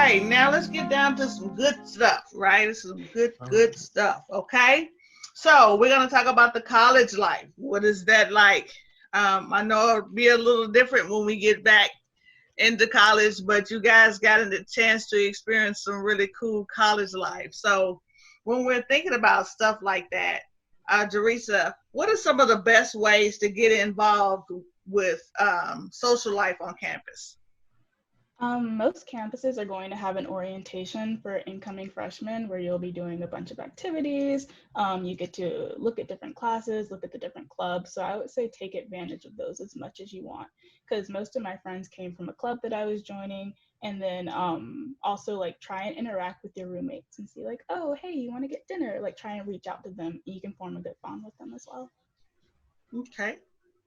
right, now let's get down to some good stuff, right? This is some good stuff, okay? So we're gonna talk about the college life. What is that like? I know it'll be a little different when we get back into college, but you guys got a chance to experience some really cool college life. So when we're thinking about stuff like that, Jerisa, what are some of the best ways to get involved with social life on campus? Most campuses are going to have an orientation for incoming freshmen where you'll be doing a bunch of activities. You get to look at different classes, look at the different clubs. So I would say take advantage of those as much as you want, because most of my friends came from a club that I was joining. And then also like try and interact with your roommates and see like, oh, hey, you want to get dinner? Like try and reach out to them. You can form a good bond with them as well. Okay,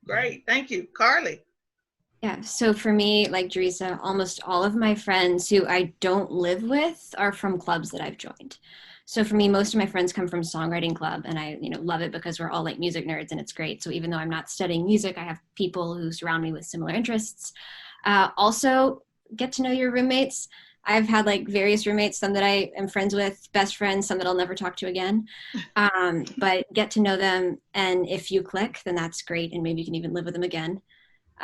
great. Thank you. Carly. Yeah, so for me, like Teresa, almost all of my friends who I don't live with are from clubs that I've joined. So for me, most of my friends come from songwriting club, and I, love it because we're all like music nerds, and it's great. So even though I'm not studying music, I have people who surround me with similar interests. Also, get to know your roommates. I've had like various roommates, some that I am friends with, best friends, some that I'll never talk to again. But get to know them, and if you click, then that's great, and maybe you can even live with them again.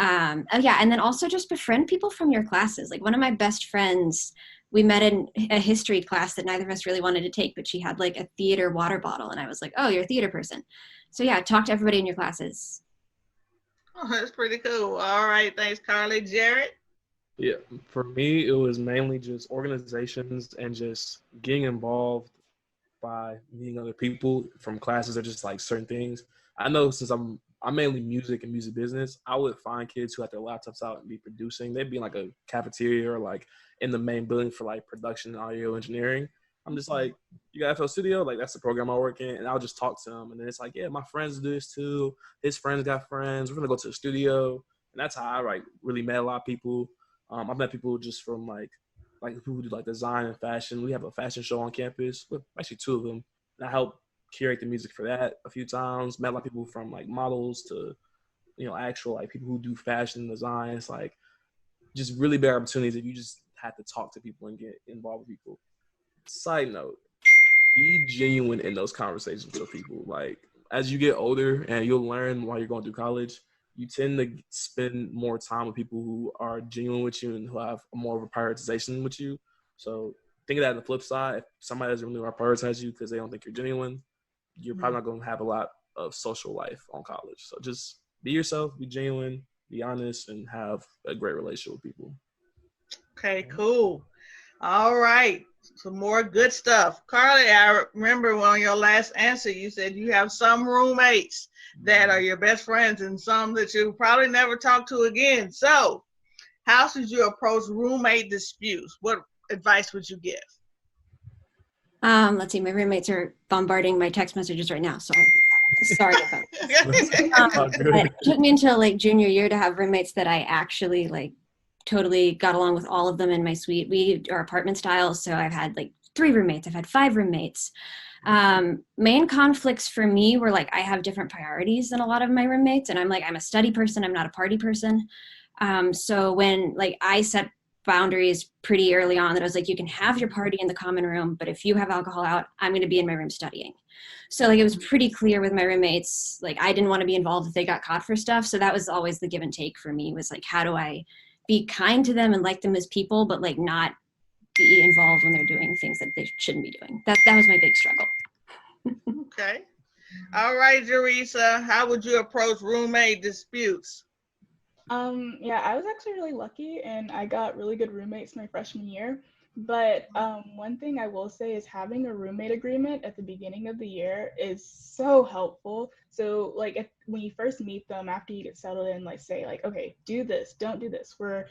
Oh yeah, and then also just befriend people from your classes. Like one of my best friends, we met in a history class that neither of us really wanted to take, but she had like a theater water bottle, and I was like, oh, you're a theater person. So yeah, talk to everybody in your classes. Oh, that's pretty cool. All right, thanks, Carly. Jared? Yeah, for me, it was mainly just organizations and just getting involved by meeting other people from classes or just like certain things. I know since I'm mainly music and music business, I would find kids who had their laptops out and be producing. They'd be in like a cafeteria or like in the main building for like production and audio engineering. I'm just like, you got FL Studio? Like that's the program I work in. And I'll just talk to them. And then it's like, yeah, my friends do this too. His friends got friends. We're gonna go to the studio. And that's how I like really met a lot of people. I've met people just from like people who do like design and fashion. We have a fashion show on campus with actually two of them. And I helped curate the music for that a few times. Met a lot of people from like models to, actual like people who do fashion design. It's like just really big opportunities if you just have to talk to people and get involved with people. Side note, be genuine in those conversations with people. Like as you get older and you'll learn while you're going through college, you tend to spend more time with people who are genuine with you and who have more of a prioritization with you. So think of that on the flip side. If somebody doesn't really prioritize you because they don't think you're genuine, you're probably not going to have a lot of social life on college. So just be yourself, be genuine, be honest, and have a great relationship with people. Okay, cool. All right. Some more good stuff. Carly, I remember on your last answer, you said you have some roommates that are your best friends and some that you probably never talk to again. So, how should you approach roommate disputes? What advice would you give? Let's see, my roommates are bombarding my text messages right now, so sorry about that. But it took me until like junior year to have roommates that I actually like totally got along with all of them in my suite. We are apartment style, so I've had like 3 roommates. I've had 5 roommates. Main conflicts for me were like I have different priorities than a lot of my roommates, and I'm a study person. I'm not a party person. So when like I set boundaries pretty early on that I was like, you can have your party in the common room, but if you have alcohol out, I'm going to be in my room studying. So like it was pretty clear with my roommates, like I didn't want to be involved if they got caught for stuff. So that was always the give and take for me, was like, how do I be kind to them and like them as people, but like not be involved when they're doing things that they shouldn't be doing. That was my big struggle. Okay. All right, Jerisa, how would you approach roommate disputes? Yeah, I was actually really lucky and I got really good roommates my freshman year. But one thing I will say is having a roommate agreement at the beginning of the year is so helpful. So like if when you first meet them after you get settled in, like say like, okay, do this, don't do this. We're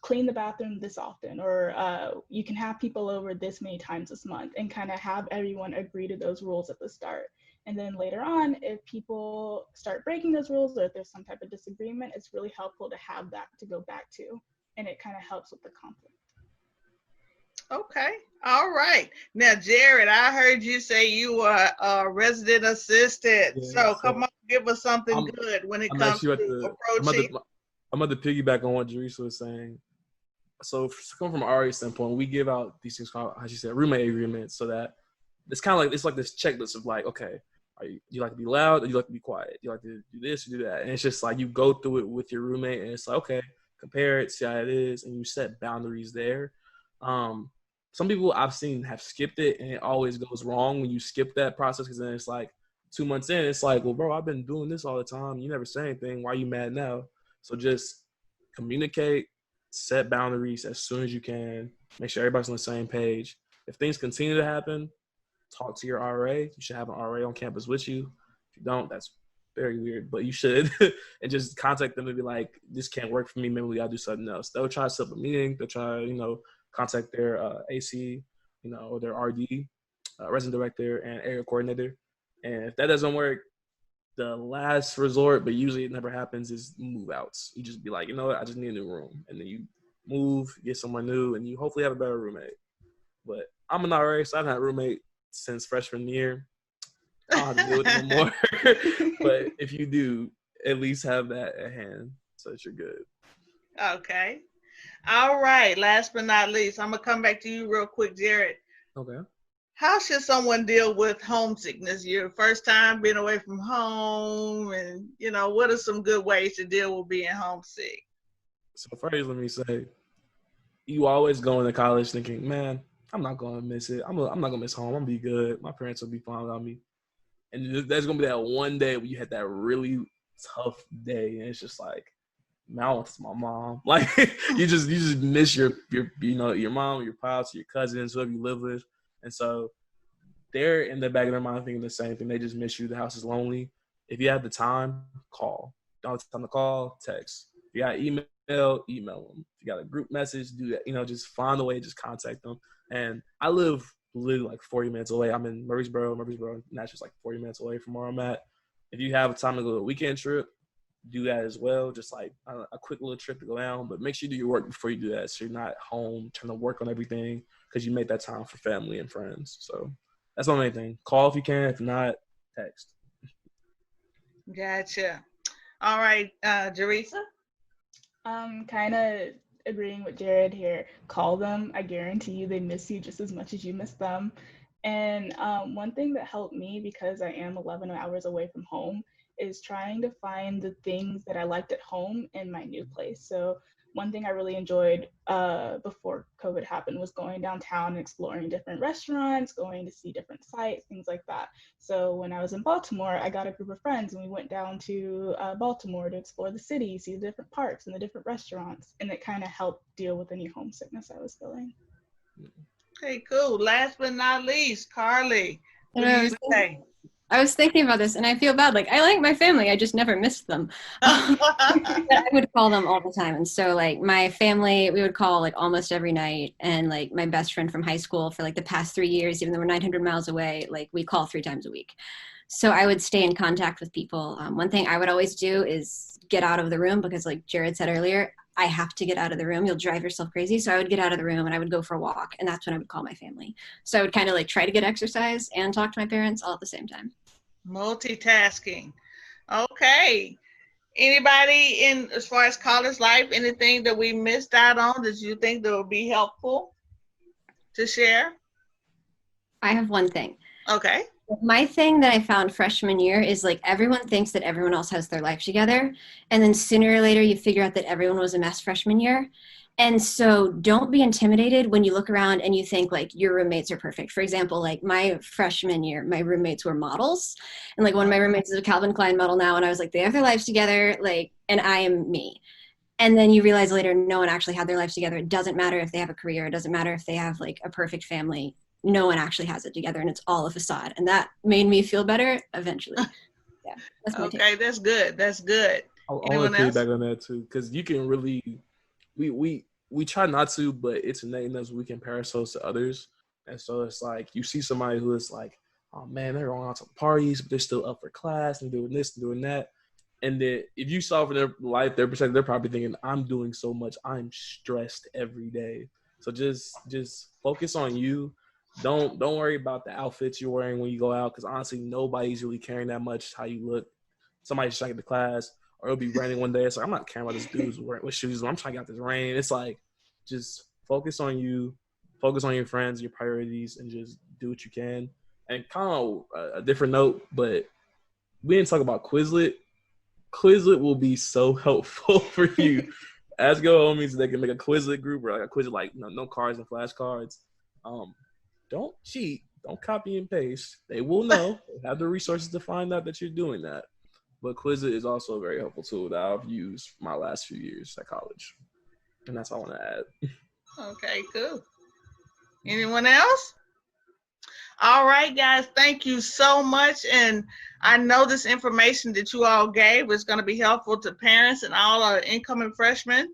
clean the bathroom this often, or you can have people over this many times this month, and kind of have everyone agree to those rules at the start. And then later on, if people start breaking those rules or if there's some type of disagreement, it's really helpful to have that to go back to. And it kind of helps with the conflict. Okay. All right. Now, Jared, I heard you say you were a resident assistant. Yeah, so come on, give us something good when it I'm comes actually to approaching. I'm at the piggyback on what Jerisa was saying. So coming from our standpoint, we give out these things called, how you said, roommate agreements, so that it's kind of like, it's like this checklist of like, okay, do you like to be loud or do you like to be quiet? Do you like to do this or do that? And it's just like you go through it with your roommate, and it's like, okay, compare it, see how it is, and you set boundaries there. Some people I've seen have skipped it, and it always goes wrong when you skip that process, because then it's like 2 months in, it's like, well, bro, I've been doing this all the time. You never say anything. Why are you mad now? So just communicate, set boundaries as soon as you can. Make sure everybody's on the same page. If things continue to happen, talk to your RA. You should have an RA on campus with you. If you don't, that's very weird, but you should. And just contact them and be like, this can't work for me. Maybe we gotta do something else. They'll try to set up a meeting. They'll try, contact their AC, or their RD, resident director, and area coordinator. And if that doesn't work, the last resort, but usually it never happens, is move outs. You just be like, you know what, I just need a new room. And then you move, get someone new, and you hopefully have a better roommate. But I'm an RA, so I've had a roommate since freshman year. I don't have to deal with it anymore. But if you do, at least have that at hand so that you're good. Okay. All right. Last but not least, I'm going to come back to you real quick, Jared. Okay. How should someone deal with homesickness? Your first time being away from home, and, what are some good ways to deal with being homesick? So first, let me say, you always go into college thinking, man, I'm not going to miss it. I'm not going to miss home. I'm going to be good. My parents will be fine without me. And there's going to be that one day where you had that really tough day, and it's just like, man, I want to see my mom. Like, you just miss your mom, your pops, your cousins, whoever you live with. And so they're in the back of their mind thinking the same thing. They just miss you. The house is lonely. If you have the time, call. Don't have time to call, text. If you got email them. If you got a group message, do that. Just find a way, just contact them. And I live literally like 40 minutes away. I'm in Murfreesboro. Nashville's like 40 minutes away from where I'm at. If you have time to go on a weekend trip, do that as well. Just like a quick little trip to go down, but make sure you do your work before you do that, so you're not home trying to work on everything, because you make that time for family and friends. So that's my main thing. Call if you can. If not, text. Gotcha. All right, Jerisa? Kind of agreeing with Jared here. Call them. I guarantee you they miss you just as much as you miss them. And one thing that helped me, because I am 11 hours away from home, is trying to find the things that I liked at home in my new place. So one thing I really enjoyed before COVID happened was going downtown and exploring different restaurants, going to see different sites, things like that. So when I was in Baltimore, I got a group of friends and we went down to Baltimore to explore the city, see the different parks and the different restaurants. And it kind of helped deal with any homesickness I was feeling. Okay, cool. Last but not least, Carly. What do you say? I was thinking about this, and I feel bad. Like, I like my family. I just never missed them. But I would call them all the time. And so, like, my family, we would call, like, almost every night. And, like, my best friend from high school for, like, the past 3 years, even though we're 900 miles away, like, we call 3 times a week. So I would stay in contact with people. One thing I would always do is get out of the room, because, like Jared said earlier, I have to get out of the room. You'll drive yourself crazy. So I would get out of the room and I would go for a walk. And that's when I would call my family. So I would kind of, like, try to get exercise and talk to my parents all at the same time. Multitasking. Okay. Anybody as far as college life, anything that we missed out on that you think that would be helpful to share? I have one thing. Okay. My thing that I found freshman year is, like, everyone thinks that everyone else has their life together. And then sooner or later you figure out that everyone was a mess freshman year. And so don't be intimidated when you look around and you think, like, your roommates are perfect. For example, like, my freshman year, my roommates were models. And, like, one of my roommates is a Calvin Klein model now. And I was like, they have their lives together, like, and I am me. And then you realize later, no one actually had their lives together. It doesn't matter if they have a career. It doesn't matter if they have, like, a perfect family. No one actually has it together, and it's all a facade. And that made me feel better eventually. Yeah. That's my okay, take. That's good. That's good. I want to piggyback on that too, because you can really, we try not to, but it's innate in us. We compare ourselves to others, and so it's like you see somebody who is like, oh man, they're going out to parties, but they're still up for class and doing this and doing that. And then if you saw from their life, their perspective, they're probably thinking, I'm doing so much, I'm stressed every day. So just focus on you. Don't worry about the outfits you're wearing when you go out, because honestly, nobody's really caring that much how you look. Somebody's trying to get to class, or it'll be raining one day. It's like, I'm not caring about this dude's wearing what shoes. I'm trying to get out this rain. It's like, just focus on you, focus on your friends, your priorities, and just do what you can. And kind of a different note, but we didn't talk about Quizlet. Quizlet will be so helpful for you. Ask your homies, they can make a Quizlet group or like a Quizlet, like no cards and flashcards. Don't cheat. Don't copy and paste. They will know. They have the resources to find out that you're doing that. But Quizlet is also a very helpful tool that I've used my last few years at college. And that's all I want to add. Okay, cool. Anyone else? All right, guys, thank you so much. And I know this information that you all gave is going to be helpful to parents and all our incoming freshmen.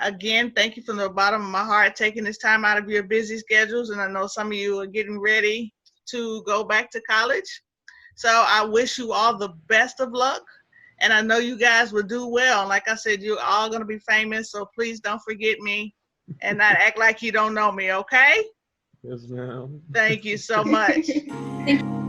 Again, thank you from the bottom of my heart taking this time out of your busy schedules. And I know some of you are getting ready to go back to college. So I wish you all the best of luck. And I know you guys will do well. Like I said, you're all going to be famous. So please don't forget me and not act like you don't know me, okay? Yes, ma'am. Thank you so much. Thank you.